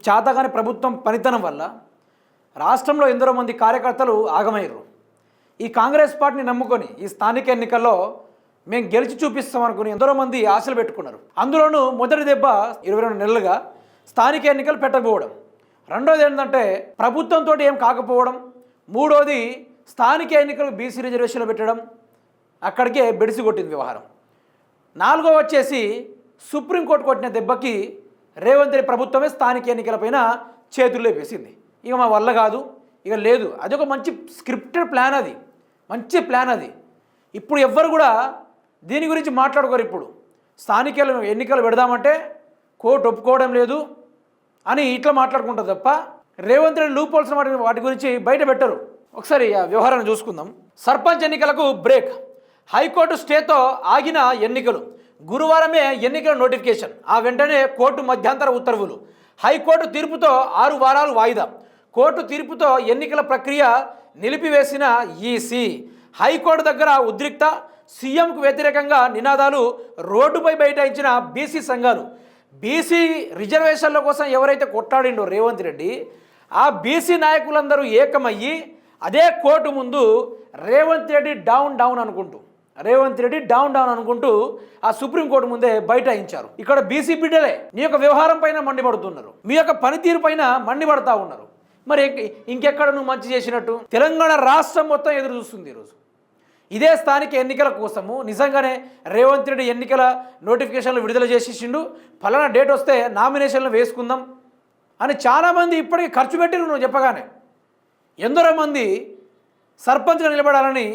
చాతగాని ప్రభుత్వం పనితనం వల్ల రాష్ట్రంలో ఎందరో మంది కార్యకర్తలు ఆగమయ్యారు. ఈ కాంగ్రెస్ పార్టీని నమ్ముకొని ఈ స్థానిక ఎన్నికల్లో మేము గెలిచి చూపిస్తాం అనుకుని ఎందరో మంది ఆశలు పెట్టుకున్నారు. అందులోనూ మొదటి దెబ్బ 22 నెలలుగా స్థానిక ఎన్నికలు పెట్టకపోవడం, రెండోది ఏంటంటే ప్రభుత్వంతో ఏం కాకపోవడం, మూడోది స్థానిక ఎన్నికలకు బీసీ రిజర్వేషన్లు పెట్టడం, అక్కడికే బెడిసి కొట్టింది వ్యవహారం. నాలుగో వచ్చేసి సుప్రీంకోర్టు కొట్టిన దెబ్బకి రేవంత్ రెడ్డి ప్రభుత్వమే స్థానిక ఎన్నికలపైన చేతుల్లో వేసింది. ఇక మా వల్ల కాదు, ఇక లేదు. అది ఒక మంచి స్క్రిప్టెడ్ ప్లాన్, అది మంచి ప్లాన్. అది ఇప్పుడు ఎవ్వరు కూడా దీని గురించి మాట్లాడుకోరు. ఇప్పుడు స్థానిక ఎన్నికలు పెడదామంటే కోర్టు ఒప్పుకోవడం లేదు అని ఇట్లా మాట్లాడుకుంటారు తప్ప రేవంత్ రెడ్డి లూప్ హోల్స్ వాటి గురించి బయట పెట్టరు. ఒకసారి ఆ వ్యవహారాన్ని చూసుకుందాం. సర్పంచ్ ఎన్నికలకు బ్రేక్, హైకోర్టు స్టేతో ఆగిన ఎన్నికలు, గురువారమే ఎన్నికల నోటిఫికేషన్, ఆ వెంటనే కోర్టు మధ్యంతర ఉత్తర్వులు, హైకోర్టు తీర్పుతో 6 వారాలు వాయిదా, కోర్టు తీర్పుతో ఎన్నికల ప్రక్రియ నిలిపివేసిన ఈసీ, హైకోర్టు దగ్గర ఉద్రిక్త, సీఎంకు వ్యతిరేకంగా నినాదాలు రోడ్డుపై బైఠాయించిన బీసీ సంఘాలు. బీసీ రిజర్వేషన్ల కోసం ఎవరైతే కొట్లాడిండో రేవంత్ రెడ్డి, ఆ బీసీ నాయకులందరూ ఏకమయ్యి అదే కోర్టు ముందు రేవంత్ రెడ్డి డౌన్ డౌన్ అనుకుంటూ ఆ సుప్రీంకోర్టు ముందే బైఠాయించారు. ఇక్కడ బీసీ బిడ్డలే మీ యొక్క వ్యవహారం పైన మండిపడుతున్నారు, మీ యొక్క పనితీరు పైన మండిపడతా ఉన్నారు. మరి ఇంకెక్కడ నువ్వు మంచి చేసినట్టు? తెలంగాణ రాష్ట్రం మొత్తం ఎదురు చూస్తుంది ఈరోజు ఇదే స్థానిక ఎన్నికల కోసము. నిజంగానే రేవంత్ రెడ్డి ఎన్నికల నోటిఫికేషన్లు విడుదల చేసేసిండు, ఫలానా డేట్ వస్తే నామినేషన్లు వేసుకుందాం అని చాలామంది ఇప్పటికీ ఖర్చు పెట్టిరు. నువ్వు చెప్పగానే ఎందరో మంది సర్పంచ్గా నిలబడాలని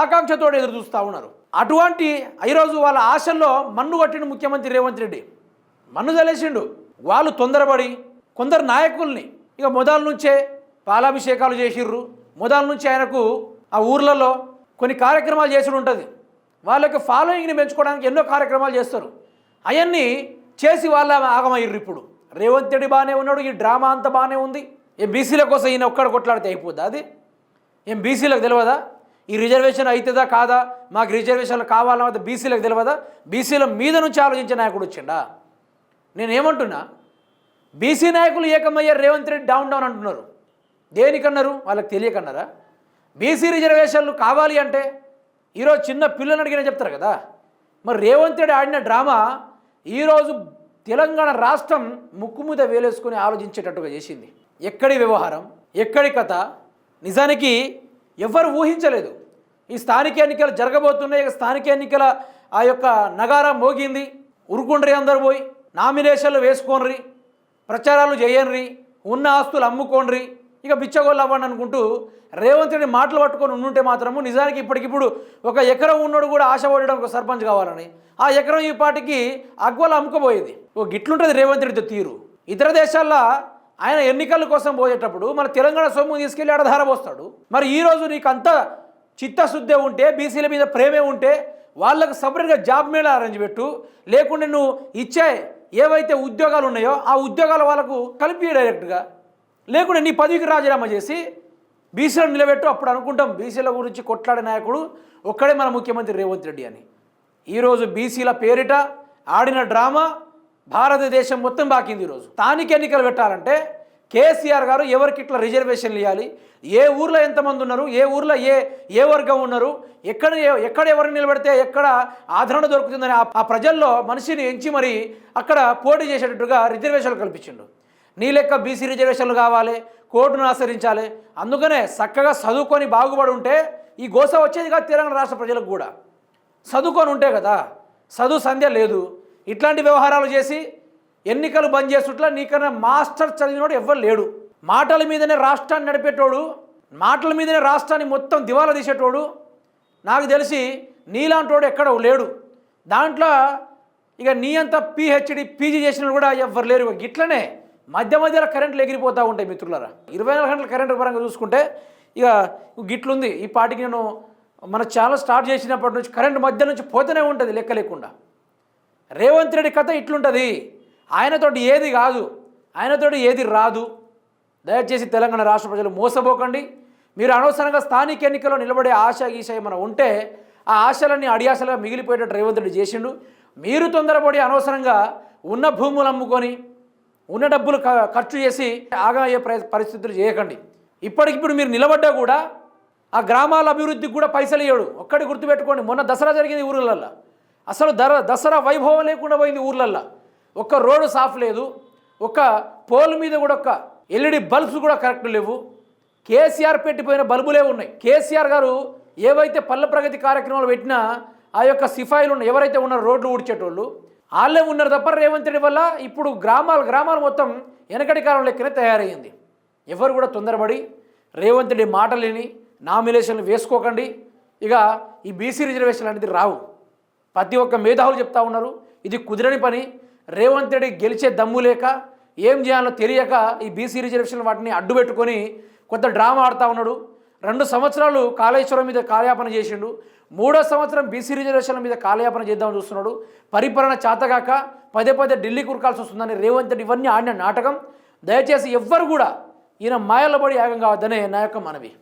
ఆకాంక్షతో ఎదురు చూస్తూ ఉన్నారు. అటువంటి ఈరోజు వాళ్ళ ఆశల్లో మన్ను కట్టిన ముఖ్యమంత్రి రేవంత్ రెడ్డి మన్ను చల్లేసిండు. వాళ్ళు తొందరపడి కొందరు నాయకుల్ని ఇక మొదల నుంచే పాలాభిషేకాలు చేసిర్రు. మొదల నుంచి ఆయనకు ఆ ఊర్లలో కొన్ని కార్యక్రమాలు చేసి ఉంటుంది. వాళ్ళకి ఫాలోయింగ్ని పెంచుకోవడానికి ఎన్నో కార్యక్రమాలు చేస్తారు. అవన్నీ చేసి వాళ్ళ ఆగమయ్యారు. ఇప్పుడు రేవంత్ రెడ్డి బాగానే ఉన్నాడు, ఈ డ్రామా అంతా బాగానే ఉంది. ఏం బీసీల కోసం ఈయన ఒక్కడ కొట్లాడితే అయిపోద్దా? అది ఏం బీసీలకు తెలియదా? ఈ రిజర్వేషన్ అవుతుందా కాదా, మాకు రిజర్వేషన్లు కావాలన్నది బీసీలకు తెలియదా? బీసీల మీద నుంచి ఆలోచించే నాయకుడు వచ్చిండా? నేనేమంటున్నా, బీసీ నాయకులు ఏకమయ్యారు, రేవంత్ రెడ్డి డౌన్ డౌన్ అంటున్నారు. దేనికన్నారు? వాళ్ళకి తెలియకన్నారా? బీసీ రిజర్వేషన్లు కావాలి అంటే ఈరోజు చిన్న పిల్లలు అడిగినా చెప్తారు కదా. మరి రేవంత్ రెడ్డి ఆడిన డ్రామా ఈరోజు తెలంగాణ రాష్ట్రం ముక్కు మీద వేలేసుకొని ఆలోచించేటట్టుగా చేసింది. ఎక్కడి వ్యవహారం, ఎక్కడి కథ, నిజానికి ఎవరు ఊహించలేదు. ఈ స్థానిక ఎన్నికలు జరగబోతున్నాయి. స్థానిక ఎన్నికల ఆ యొక్క నగారం మోగింది. ఉరుకుండ్రి, అందరు పోయి నామినేషన్లు వేసుకోండ్రి, ప్రచారాలు చేయన్రి, ఉన్న ఆస్తులు అమ్ముకోండ్రి, ఇక బిచ్చగోళ్ళు అవ్వండి అనుకుంటూ రేవంత్ రెడ్డి మాటలు పట్టుకొని ఉండుంటే మాత్రము నిజానికి ఇప్పటికిప్పుడు ఒక ఎకరం ఉన్నోడు కూడా ఆశపడడం ఒక సర్పంచ్ కావాలని, ఆ ఎకరం ఈ పాటికి అగ్వలు అమ్ముకోబోయేది. ఓ గిట్లుంటుంది రేవంత్ రెడ్డితో తీరు. ఇతర దేశాల్లో ఆయన ఎన్నికల కోసం పోయేటప్పుడు మన తెలంగాణ సొమ్ము తీసుకెళ్ళి ఆడధార పోస్తాడు. మరి ఈరోజు నీకు అంత చిత్తశుద్ధే ఉంటే, బీసీల మీద ప్రేమే ఉంటే వాళ్ళకు సపరేట్గా జాబ్ మేళ అరేంజ్ పెట్టు, లేకుంటే నువ్వు ఇచ్చే ఏవైతే ఉద్యోగాలు ఉన్నాయో ఆ ఉద్యోగాలు వాళ్ళకు కలిపి డైరెక్ట్గా, లేకుంటే నీ పదవికి రాజీనామా చేసి బీసీలను నిలబెట్టు. అప్పుడు అనుకుంటాం బీసీల గురించి కొట్లాడే నాయకుడు ఒక్కడే మన ముఖ్యమంత్రి రేవంత్ రెడ్డి అని. ఈరోజు బీసీల పేరిట ఆడిన డ్రామా భారతదేశం మొత్తం బాకింది. ఈరోజు స్థానిక ఎన్నికలు పెట్టాలంటే కేసీఆర్ గారు ఎవరికి ఇట్లా రిజర్వేషన్లు ఇవ్వాలి, ఏ ఊర్లో ఎంతమంది ఉన్నారు, ఏ ఊర్లో ఏ వర్గం ఉన్నారు, ఎక్కడ ఎవరిని నిలబెడితే ఎక్కడ ఆదరణ దొరుకుతుందని ఆ ప్రజల్లో మనిషిని ఎంచి మరి అక్కడ పోటీ చేసేటట్టుగా రిజర్వేషన్లు కల్పించిండు. నీ లెక్క బీసీ రిజర్వేషన్లు కావాలి, కోర్టును ఆశ్రయించాలి. అందుకనే చక్కగా చదువుకొని బాగుపడి ఉంటే ఈ గోస వచ్చేది కాదు. తెలంగాణ రాష్ట్ర ప్రజలకు కూడా చదువుకొని ఉంటే కదా, చదువు సంధ్య లేదు. ఇట్లాంటి వ్యవహారాలు చేసి ఎన్నికలు బంద్ చేస్తుట్లా నీకన్నా మాస్టర్ చదివినోడు ఎవ్వరు లేడు. మాటల మీదనే రాష్ట్రాన్ని నడిపేటోడు, మాటల మీదనే రాష్ట్రాన్ని మొత్తం దివాలా తీసేటోడు నాకు తెలిసి నీలాంటోడు ఎక్కడ లేడు. దాంట్లో ఇక నీ అంత పిహెచ్డి పీజీ చేసిన కూడా ఎవ్వరు లేరు. ఇట్లనే మధ్య మధ్యలో కరెంట్లు ఎగిరిపోతూ ఉంటాయి మిత్రులారా. 24 గంటల కరెంటు పరంగా చూసుకుంటే ఇక గిట్లుంది. ఈ పాటికి నేను మన ఛానల్ స్టార్ట్ చేసినప్పటి నుంచి కరెంటు మధ్య నుంచి పోతూనే ఉంటుంది లెక్క లేకుండా. రేవంత్ రెడ్డి కథ ఇట్లుంటుంది. ఆయనతోటి ఏది కాదు, ఆయనతోటి ఏది రాదు. దయచేసి తెలంగాణ రాష్ట్ర ప్రజలు మోసపోకండి. మీరు అనవసరంగా స్థానిక ఎన్నికల్లో నిలబడే ఆశ గీష ఏమైనా ఉంటే ఆ ఆశలన్నీ అడియాశలుగా మిగిలిపోయేటట్టు రేవంత్ రెడ్డి చేసిండు. మీరు తొందరపడి అనవసరంగా ఉన్న భూములు అమ్ముకొని ఉన్న డబ్బులు ఖర్చు చేసి ఆగా అయ్యే పరిస్థితులు చేయకండి. ఇప్పటికిప్పుడు మీరు నిలబడ్డా కూడా ఆ గ్రామాల అభివృద్ధికి కూడా పైసలు ఇవ్వడు. ఒక్కటి గుర్తుపెట్టుకోండి, మొన్న దసరా జరిగింది ఊర్లల్లో, అసలు దసరా వైభవం లేకుండా పోయింది ఊర్లల్లో. ఒక్క రోడ్డు సాఫ్ లేదు, ఒక్క పోల్ మీద కూడా ఒక్క ఎల్ఈడి బల్బ్స్ కూడా కరెక్ట్ లేవు. కేసీఆర్ పెట్టిపోయిన బల్బులే ఉన్నాయి. కేసీఆర్ గారు ఏవైతే పల్లె ప్రగతి కార్యక్రమాలు పెట్టినా ఆ యొక్క సిఫాయిలు ఉన్న ఎవరైతే ఉన్నారో రోడ్లు ఊడ్చేటోళ్ళు వాళ్ళే ఉన్నారు తప్ప రేవంత్ రెడ్డి వల్ల ఇప్పుడు గ్రామాలు మొత్తం వెనకటి కాలం లెక్కనే తయారయ్యింది. ఎవరు కూడా తొందరపడి రేవంత్ రెడ్డి మాటలేని నామినేషన్లు వేసుకోకండి. ఇక ఈ బీసీ రిజర్వేషన్ అనేది రావు. ప్రతి ఒక్క మేధావులు చెప్తా ఉన్నారు ఇది కుదిరని పని. రేవంత్ రెడ్డి గెలిచే దమ్ము లేక ఏం చేయాలో తెలియక ఈ బీసీ రిజర్వేషన్ వాటిని అడ్డు పెట్టుకొని కొంత డ్రామా ఆడుతూ ఉన్నాడు. 2 సంవత్సరాలు కాళేశ్వరం మీద కాలయాపన చేసిండు, 3వ సంవత్సరం బీసీ రిజర్వేషన్ల మీద కాలయాపన చేద్దామని చూస్తున్నాడు. పరిపాలన చేతగాక పదే ఢిల్లీ కురకాల్సి వస్తుందని రేవంత్ రెడ్డి ఇవన్నీ ఆడిన నాటకం. దయచేసి ఎవ్వరు కూడా ఈయన మాయలబడి యాగం కావద్దనే నా యొక్క మనవి.